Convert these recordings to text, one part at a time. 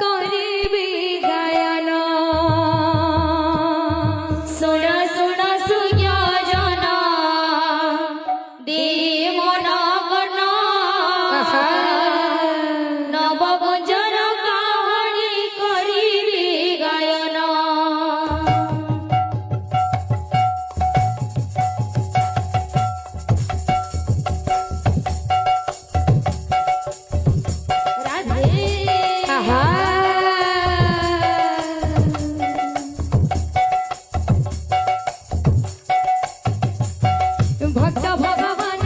करिबी गायन सुन सुन सुज्ञ जन दे मन गण नव गुंजर कहानी करिबी गायन भक्त भगवान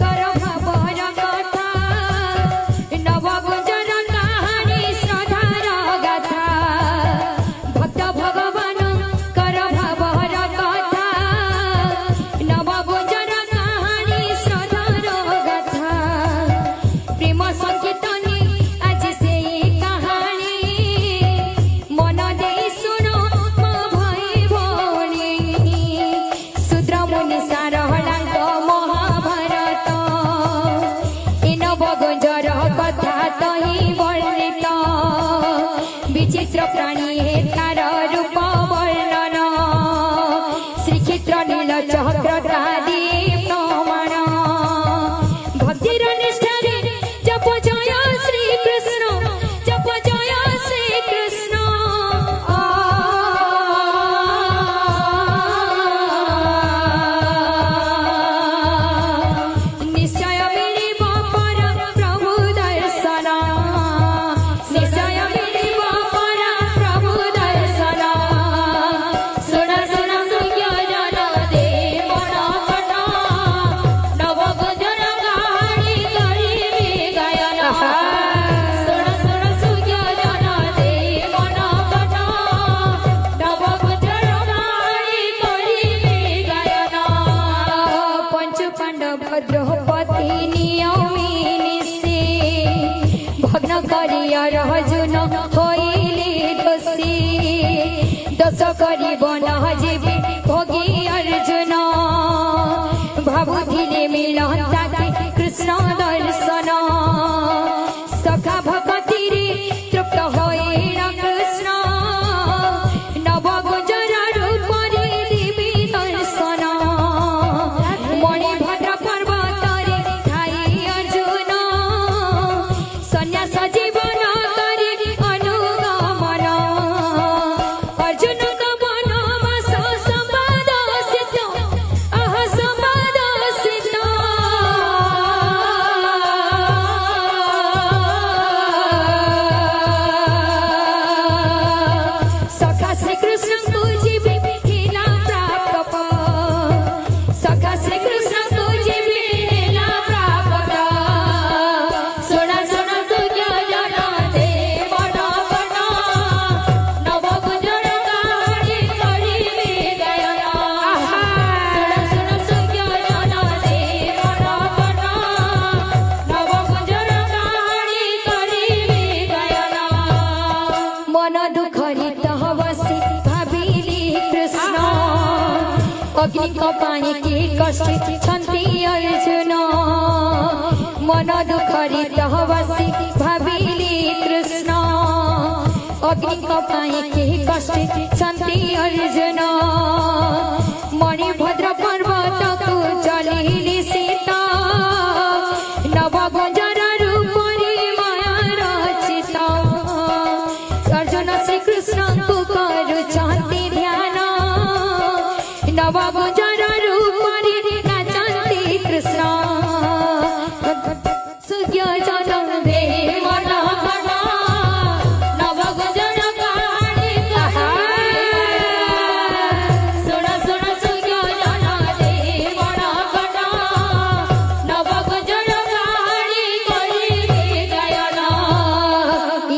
कर भावर कथा नव गुंजर कहानी श्रद्धार गाथा भक्त भगवान कर भावर कथा नव गुंजर कहानी श्रद्धार गाथा प्रेम संकीर्तनी आज से कहानी मन दे सुनो मो भाई भौणी शूद्र मुनि सारहला महाभारत ए नव गुंजर कथा तही वर्णित विचित्र प्राणी हे तार रूप वर्णन श्रीक्षेत्र नील चक्रधारी प्रमाण भक्तिर निष्ठारे जप जय श्री कृष्ण जप जय श्री कृष्ण निश्चय मिलिब पर प्रभु दर्शन निश्चय मिलिब पर प्रभु दर्शन सुन सुन सुज्ञ जन दे मन गण नव गुंजर कहानी करिबी गायन सुन सुन सुज्ञ जन दे मन गण नव गुंजर कहानी करिबी गायन पंच पांडव द्रौपदी नियमिनी से भग्न करिया अर्जुन होइले दोषी दोष करिब न जीवी भोगी अर्जुन भाबुथिले मिलता कि कृष्ण दर्शन सखा भक्तिरे तृप्त होइल कृष्ण नव गुंजर रूपरे देवी दर्शन मणिभद्र पर्वतरे ठाई अर्जुन सन्यास जीवन करि अनुगमन अर्जुन वनवास संवाद सिद्ध अह संवाद सिद्ध सखा श्री कृष्ण को जीवी हिला प्राप्त सखा श्री कृष्ण को जीवी हिला प्राप्त सुन सुन सुज्ञ जन दे मन गण नव गुंजर कहानी करिबी गायन सुन सुन सुज्ञ जन दे मन गण नव गुंजर कहानी करिबी गायन मन दुखरित हवसी भाविली कृष्ण अग्नि कपाई के कष्ट छन्ति अर्जुन मन दुखरित हवसी भाविली कृष्ण अग्नि कपाई के कष्ट छन्ति अर्जुन मणिभद्र पर्वत को चलिले सीता नव गुंजर रूपरे माया रचित अर्जुन श्री कृष्ण को करुचन्ति ध्यान नव गुंजर रूपरे नाचन्ति कृष्ण सुज्ञ जन दे मन गण नव गुंजर कहानी करिबी सुन सुन सुज्ञ जन दे मन गण नव गुंजर कहानी करिबी गायन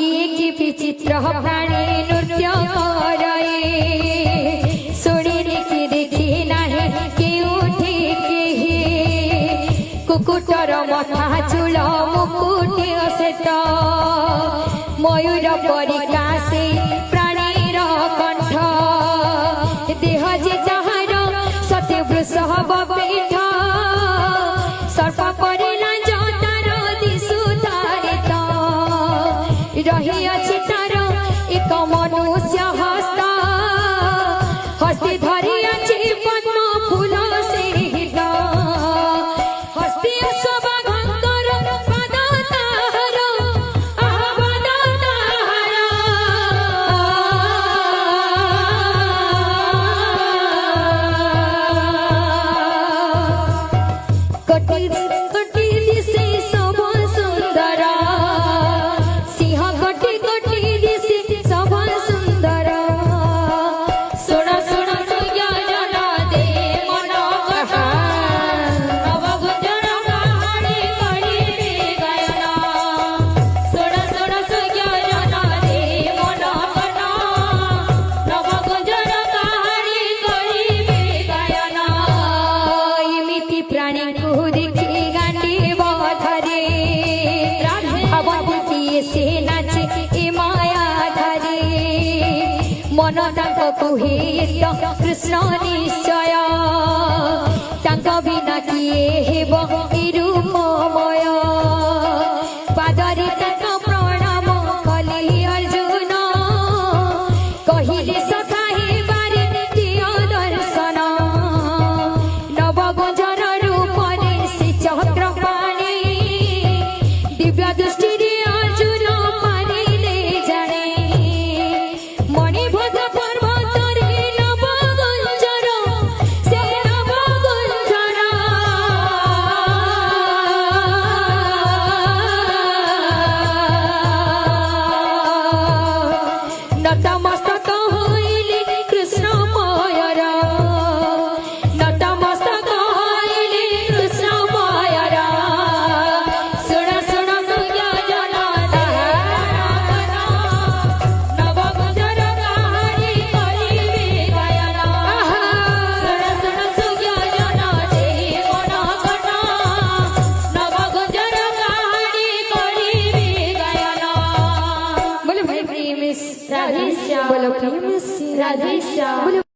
एक विचित्र प्राणी नृत्य करे सुनी देखी नाही केउठी केही कुकुटर मथा चूल मुकुट असेत मयूर परिकासे प्राणीर कंठ देह जे ताहार सत्य वृषभ पीठ सर्प परिला जो तार दिशु तारित रही अछि तार एक मनुष्य हस्ता हस्ती धरी अछि पद्म फूल से हिता हस्ती शोभाकर पद ताहार आबद ताहार कटी कटी दिसे सब सुंदर सिंह कटी कटी दिसे सब सुंदर सुण सुण सुया जन दे मन कथा नव गुंजन कहानी कहिबे गायन सुण सुण सुया जन दे मन कथा नव गुंजन कहानी कहिबे गायन एमिति प्राणी को देखि गांडी बधरे अवधि से नाचे ए माया धरे मन तांक कुहे कृष्ण निश्चय तांक बिना किए हेब ए रूपमय पादरे तांक प्रणाम कले अर्जुन कहिले सखा हेबारे दिय दर्शन नव गुंजन रूपरे से चक्रपाणी दिव्य दृष्टि अर्जुन पारिले जाने मणिभद्र पर्वत रे नव गुंजन से नव गुंजन नतमस्तक होइले कृष्ण मयर नतमस्तक होइले कृष्ण मयर सुण सुण सुया जन नव गुंजन कहानी कहिबे गायन सुण सुण सुया जन दे मन कथा नव गुंजन कहानी कहिबे गायन बोलो भाई प्रेम से राधे श्याम बोलो प्रेम से राधे श्याम।